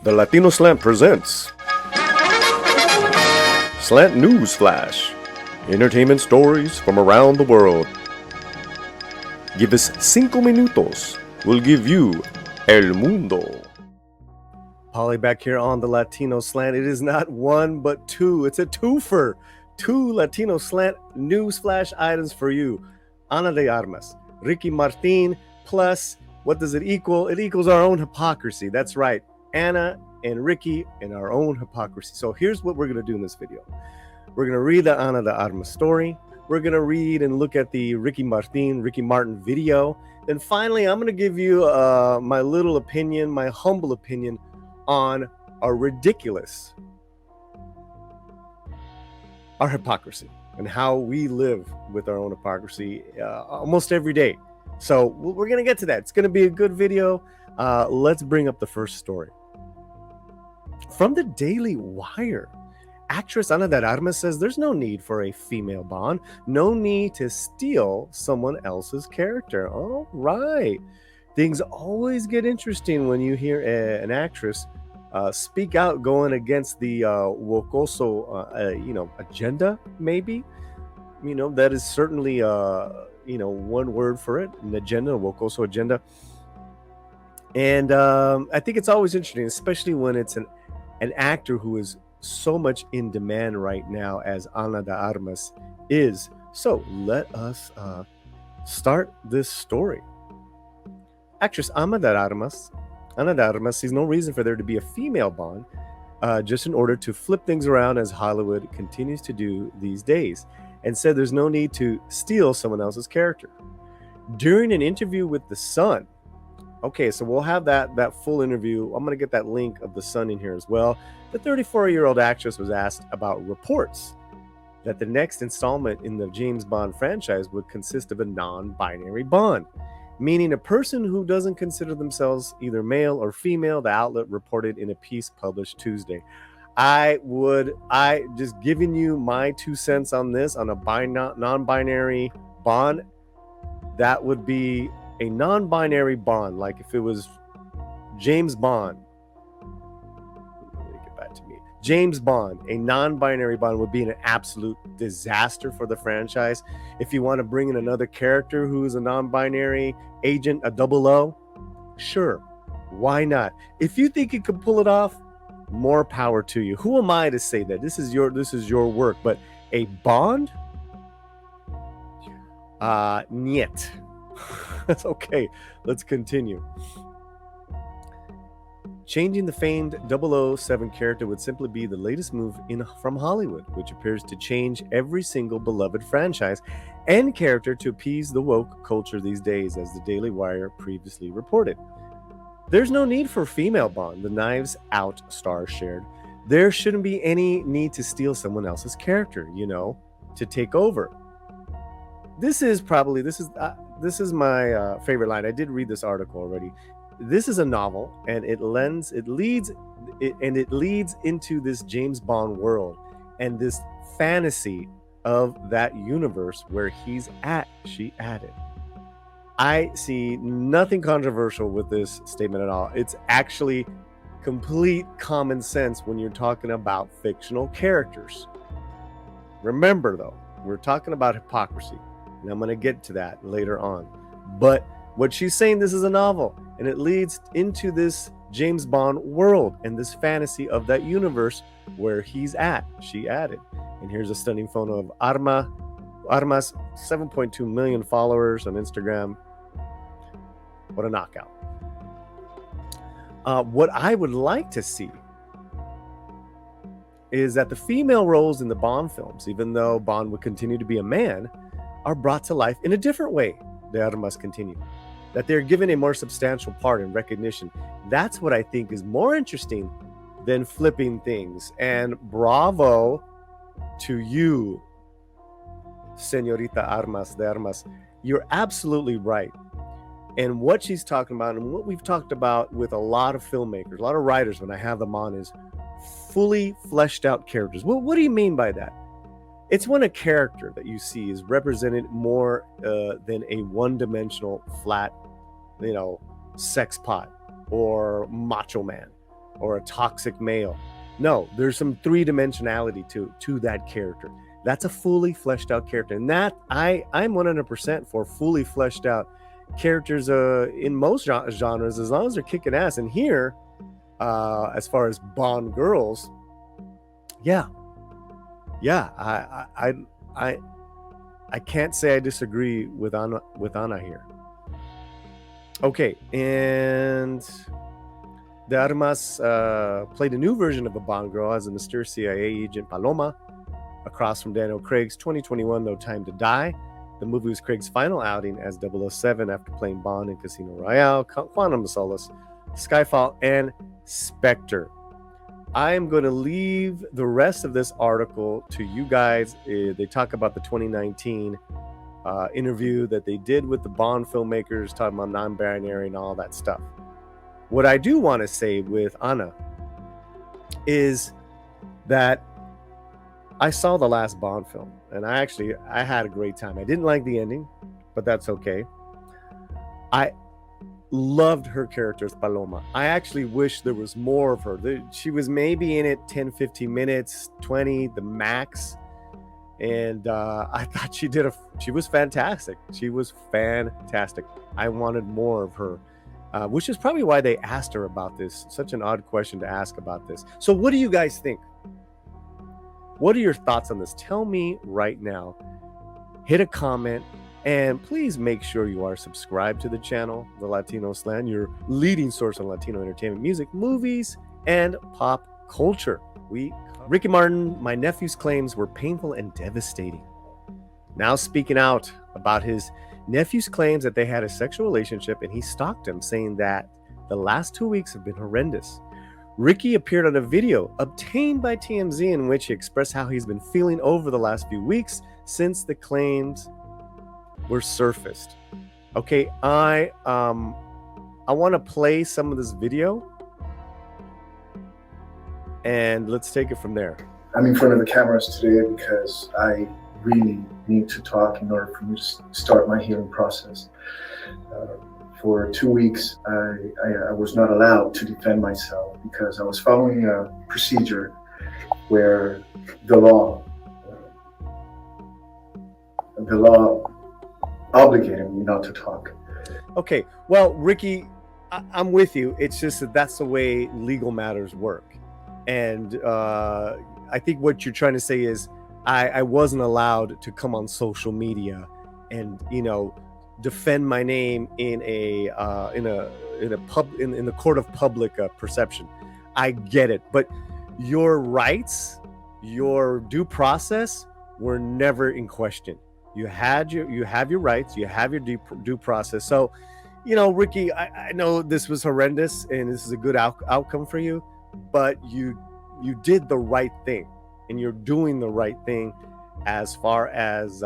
The Latino Slant presents Slant News Flash. Entertainment stories from around the world. Give us 5 minutos. We'll give you El Mundo. Paulie back here on the Latino Slant. It is not one, but two. It's a twofer. 2 Latino Slant news flash items for you. Ana de Armas, Ricky Martin, plus, what does it equal? It equals our own hypocrisy. That's right. Anna and Ricky and our own hypocrisy. So here's what we're going to do in this video. We're going to read the Ana de Armas story. We're going to read and look at the Ricky Martin video. Then finally, I'm going to give you my little opinion, my humble opinion on our hypocrisy and how we live with our own hypocrisy almost every day. So we're going to get to that. It's going to be a good video. Let's bring up the first story. From the Daily Wire, actress Ana de Armas says there's no need for a female Bond, no need to steal someone else's character. All right. Things always get interesting when you hear an actress speak out going against the wokoso, agenda, maybe. That is certainly, one word for it, an agenda, a wokoso agenda. And I think it's always interesting, especially when it's an actor who is so much in demand right now as Ana de Armas is. So let us start this story. Actress Ana de Armas sees no reason for there to be a female Bond, just in order to flip things around as Hollywood continues to do these days, and said there's no need to steal someone else's character. During an interview with The Sun, okay, so we'll have that full interview. I'm going to get that link of The Sun in here as well. The 34-year-old actress was asked about reports that the next installment in the James Bond franchise would consist of a non-binary Bond, meaning a person who doesn't consider themselves either male or female, the outlet reported in a piece published Tuesday. I just giving you my 2 cents on this, on a non-binary Bond, that would be a non-binary Bond, like if it was James Bond. Let me get back to me. James Bond, a non-binary Bond, would be an absolute disaster for the franchise. If you want to bring in another character who's a non-binary agent, a 00, sure, why not? If you think you can pull it off, more power to you. Who am I to say that? This is your work, but a Bond? Niet. That's okay. Let's continue. Changing the famed 007 character would simply be the latest move from Hollywood, which appears to change every single beloved franchise and character to appease the woke culture these days, as the Daily Wire previously reported. There's no need for female Bond, the Knives Out star shared. There shouldn't be any need to steal someone else's character, to take over. This is my favorite line. I did read this article already. This is a novel, and it leads into this James Bond world and this fantasy of that universe where he's at. She added. I see nothing controversial with this statement at all. It's actually complete common sense when you're talking about fictional characters. Remember, though, we're talking about hypocrisy. And I'm going to get to that later on. But what she's saying, this is a novel, and it leads into this James Bond world and this fantasy of that universe where he's at, she added. And here's a stunning photo of Armas, 7.2 million followers on Instagram. What a knockout. What I would like to see is that the female roles in the Bond films, even though Bond would continue to be a man, are brought to life in a different way, the Armas continue. That they're given a more substantial part and recognition. That's what I think is more interesting than flipping things. And bravo to you, Señorita Armas de Armas. You're absolutely right. And what she's talking about, and what we've talked about with a lot of filmmakers, a lot of writers when I have them on, is fully fleshed out characters. Well, what do you mean by that? It's when a character that you see is represented more than a one-dimensional, flat, sex pot or macho man. or a toxic male. No, there's some three-dimensionality to that character. That's a fully fleshed out character, and that I'm 100% for fully fleshed out characters in most genres, as long as they're kicking ass. And here, as far as Bond girls, yeah, I can't say I disagree with Anna here. Okay, and the Armas played a new version of a Bond girl as a mysterious CIA agent, Paloma, across from Daniel Craig's 2021 No Time to Die. The movie was Craig's final outing as 007 after playing Bond in Casino Royale, Quantum of Solace, Skyfall, and Spectre. I am going to leave the rest of this article to you guys. They talk about the 2019 interview that they did with the Bond filmmakers, talking about non-binary and all that stuff. What I do want to say with Anna is that I saw the last Bond film, and I had a great time. I didn't like the ending, but that's okay. I loved her character as Paloma. I actually wish there was more of her. She was maybe in it 10, 15 minutes, 20, the max. And I thought she was fantastic. She was fantastic. I wanted more of her, which is probably why they asked her about this. Such an odd question to ask about this. So what do you guys think? What are your thoughts on this? Tell me right now. Hit a comment, and please make sure you are subscribed to the channel, The Latino Slant, your leading source on Latino entertainment, music, movies, and pop culture. Ricky Martin, my nephew's claims were painful and devastating. Now speaking out about his nephew's claims that they had a sexual relationship, and he stalked him, saying that the last 2 weeks have been horrendous. Ricky appeared on a video obtained by TMZ in which he expressed how he's been feeling over the last few weeks since the claims were surfaced. Okay, I want to play some of this video, and let's take it from there. I'm in front of the cameras today because I really need to talk in order for me to start my healing process. For 2 weeks, I was not allowed to defend myself because I was following a procedure where the law obligated me not to talk. Okay, well, Ricky, I'm with you. It's just that that's the way legal matters work. And I think what you're trying to say is I wasn't allowed to come on social media and, defend my name in the court of public perception. I get it, but your rights, your due process were never in question. You have your rights, you have your due process. So, Ricky, I know this was horrendous and this is a good outcome for you, but you did the right thing, and you're doing the right thing as far as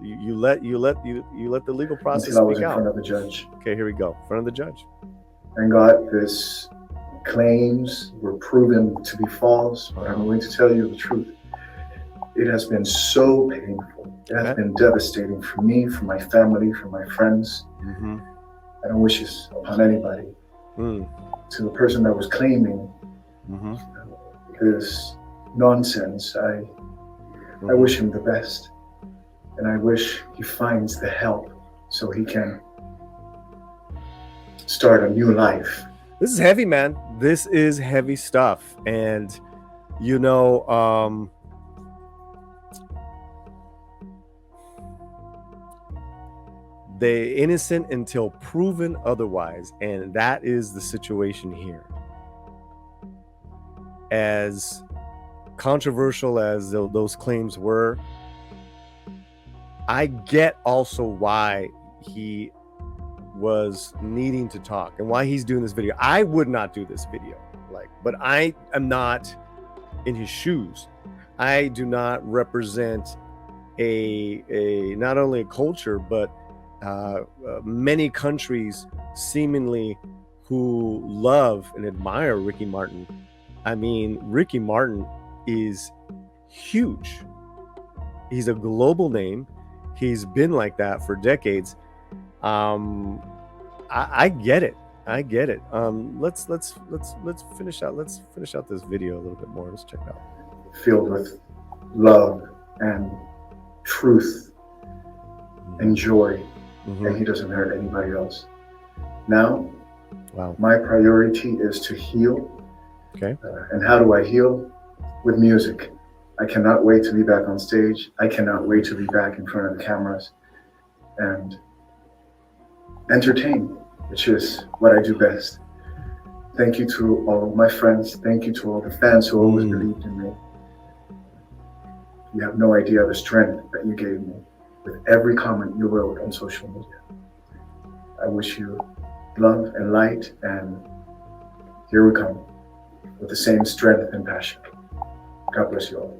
you let the legal process until I was speak in out. front of the judge. Okay, here we go. In front of the judge. And God, this claims were proven to be false, but I'm going to tell you the truth. It has been so painful. It has been devastating for me, for my family, for my friends. Mm-hmm. I don't wish this upon anybody. To the person that was claiming this nonsense, I wish him the best. And I wish he finds the help so he can start a new life. This is heavy, man. This is heavy stuff. And, they're innocent until proven otherwise. And that is the situation here. As controversial as those claims were, I get also why he was needing to talk and why he's doing this video. I would not do this video, but I am not in his shoes. I do not represent a not only a culture, but many countries seemingly who love and admire Ricky Martin. I mean, Ricky Martin is huge. He's a global name. He's been like that for decades. I get it. I get it. Let's finish out. Let's finish out this video a little bit more. Let's check it out. Filled with love and truth and joy, and he doesn't hurt anybody else. Now, my priority is to heal. Okay. And how do I heal? With music. I cannot wait to be back on stage. I cannot wait to be back in front of the cameras and entertain, which is what I do best. Thank you to all of my friends. Thank you to all the fans who always believed in me. You have no idea the strength that you gave me with every comment you wrote on social media. I wish you love and light, and here we come with the same strength and passion. God bless you all.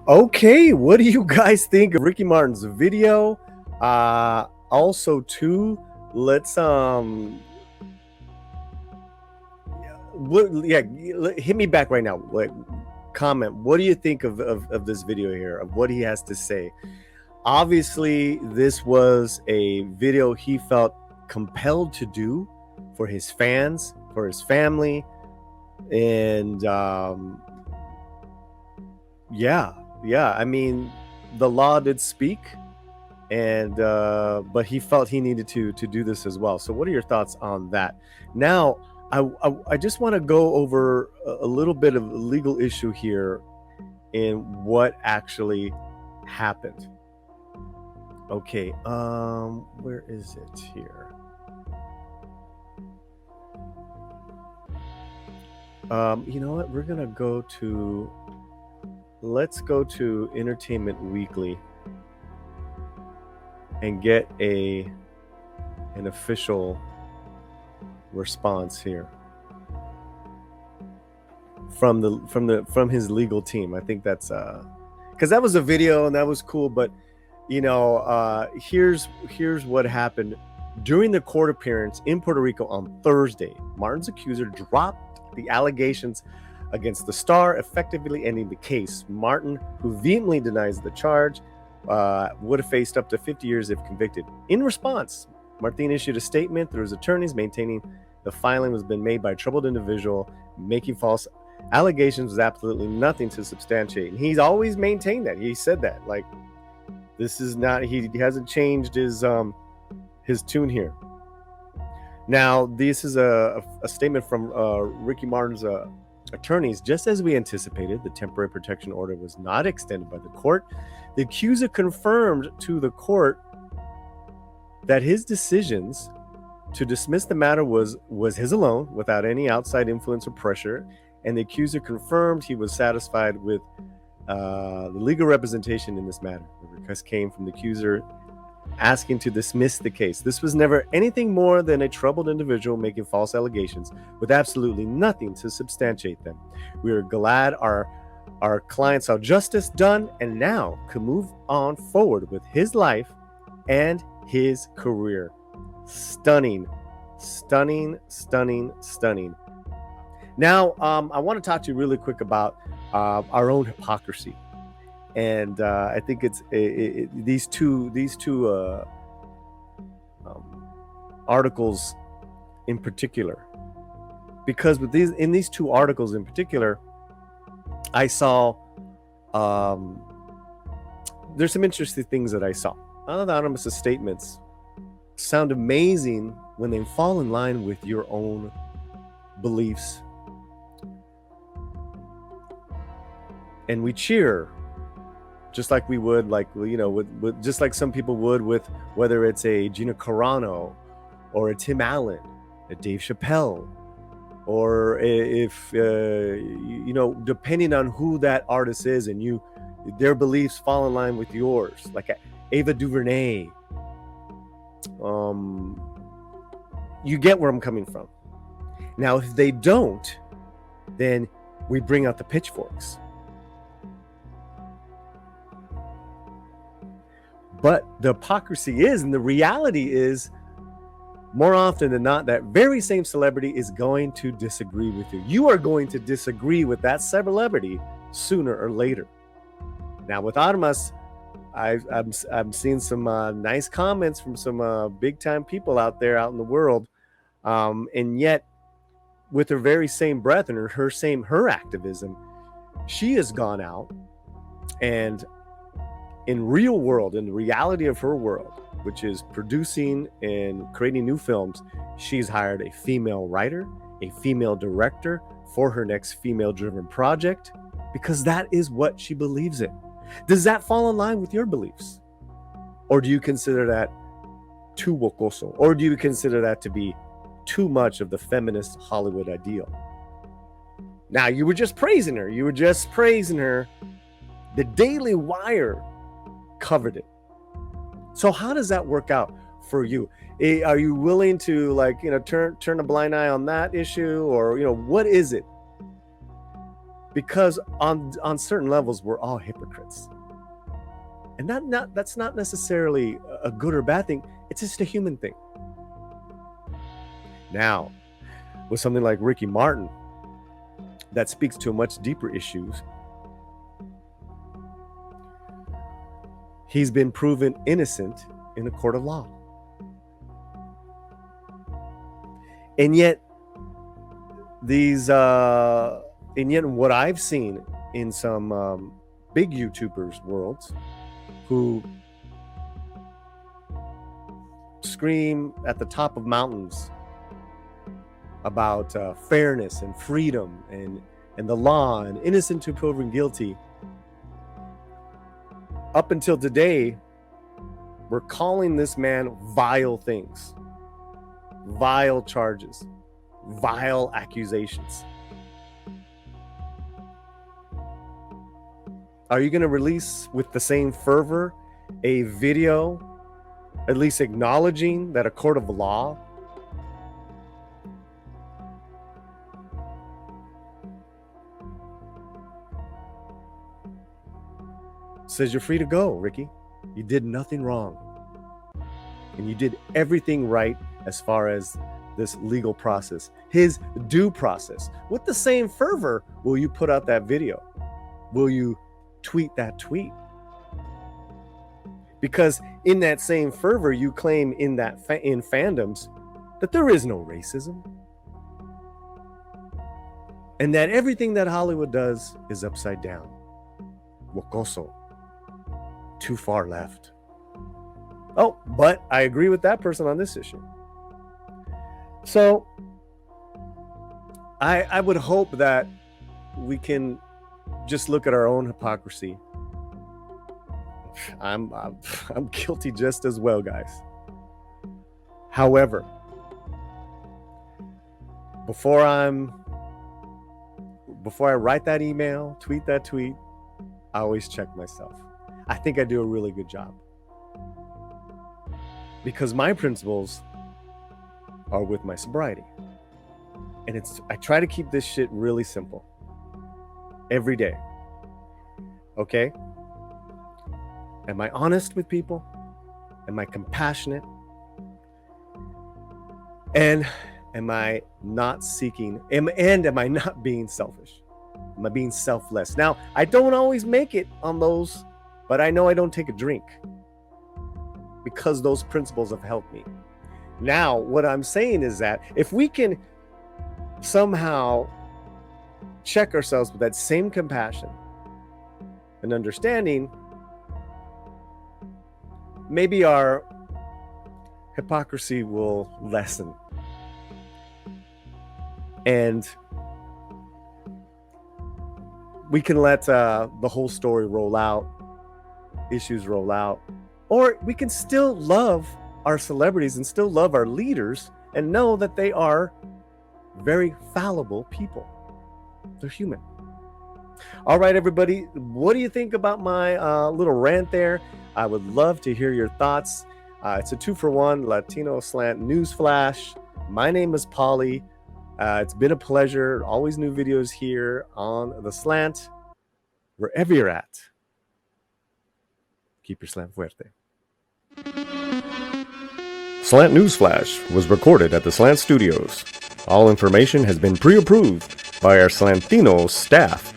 Okay, what do you guys think of Ricky Martin's video? Also, too, let's hit me back right now. Like, comment. What do you think of this video here? Of what he has to say? Obviously, this was a video he felt compelled to do for his fans, for his family, and yeah, I mean, the law did speak, and but he felt he needed to do this as well. So what are your thoughts on that? Now, I just want to go over a little bit of a legal issue here in what actually happened. Okay, where is it here? You know what? We're gonna go to, let's go to Entertainment Weekly and get an official response here from his legal team. I think that's because that was a video and that was cool, but you know, here's what happened during the court appearance in Puerto Rico on Thursday. Martin's accuser dropped the allegations against the star, effectively ending the case. Martin, who vehemently denies the charge, would have faced up to 50 years if convicted. In response, Martin issued a statement through his attorneys maintaining the filing was been made by a troubled individual making false allegations was absolutely nothing to substantiate. And he's always maintained that. He said that, like, this is not, he hasn't changed his tune here. Now, this is a statement from Ricky Martin's attorneys. Just as we anticipated, the temporary protection order was not extended by the court. The accuser confirmed to the court that his decisions to dismiss the matter was his alone, without any outside influence or pressure. And the accuser confirmed he was satisfied with the legal representation in this matter. The request came from the accuser asking to dismiss the case. This was never anything more than a troubled individual making false allegations with absolutely nothing to substantiate them. We are glad our client saw justice done and now can move on forward with his life and his career. Stunning, stunning, stunning, stunning. Now, I want to talk to you really quick about our own hypocrisy. And I think it's these two articles in particular, because with these two articles in particular, I saw there's some interesting things that I saw. Anonymous statements sound amazing when they fall in line with your own beliefs, and we cheer. Just like we would, like, you know, with just like some people would with whether it's a Gina Carano or a Tim Allen, a Dave Chappelle, or if you know, depending on who that artist is, and their beliefs fall in line with yours, like Ava DuVernay. You get where I'm coming from. Now, if they don't, then we bring out the pitchforks. But the hypocrisy is, and the reality is, more often than not, that very same celebrity is going to disagree with you. You are going to disagree with that celebrity sooner or later. Now, with Armas, I'm seeing some nice comments from some big time people out there out in the world, And yet, with her very same breath and her activism, she has gone out and in the reality of her world, which is producing and creating new films, she's hired a female writer, a female director for her next female-driven project, because that is what she believes in. Does that fall in line with your beliefs? Or do you consider that too wokoso? Or do you consider that to be too much of the feminist Hollywood ideal? Now, you were just praising her. The Daily Wire covered it. So how does that work out for you? Are you willing to turn a blind eye on that issue, or what is it? Because on certain levels, we're all hypocrites, and that's not necessarily a good or bad thing. It's just a human thing. Now, with something like Ricky Martin, that speaks to much deeper issues. He's been proven innocent in a court of law. And yet what I've seen in some big YouTubers worlds who scream at the top of mountains about fairness and freedom and the law and innocent to proven guilty, up until today, we're calling this man vile things, vile charges, vile accusations. Are you going to release with the same fervor a video, at least acknowledging that a court of law says you're free to go, Ricky? You did nothing wrong. And you did everything right as far as this legal process, his due process. With the same fervor, will you put out that video? Will you tweet that tweet? Because in that same fervor, you claim in fandoms that there is no racism, and that everything that Hollywood does is upside down. Wokoso. Too far left. Oh, but I agree with that person on this issue. So I would hope that we can just look at our own hypocrisy. I'm guilty just as well, guys. However, before I write that email, tweet that tweet, I always check myself. I think I do a really good job, because my principles are with my sobriety. And I try to keep this shit really simple every day. Okay? Am I honest with people? Am I compassionate? And am I not am I not being selfish? Am I being selfless? Now, I don't always make it on those, but I know I don't take a drink, because those principles have helped me. Now, what I'm saying is that if we can somehow check ourselves with that same compassion and understanding, maybe our hypocrisy will lessen. And we can let the whole story roll out, issues roll out, or we can still love our celebrities and still love our leaders and know that they are very fallible people. They're human. All right, everybody, what do you think about my little rant there? I would love to hear your thoughts. It's a 2-for-1 Latino Slant news flash. My name is Paulie. It's been a pleasure. Always new videos here on The Slant. Wherever you're at, keep your slant fuerte. Slant News Flash was recorded at the Slant Studios. All information has been pre-approved by our Slantino staff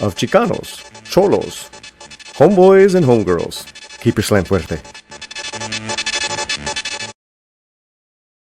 of Chicanos, Cholos, homeboys, and homegirls. Keep your slant fuerte.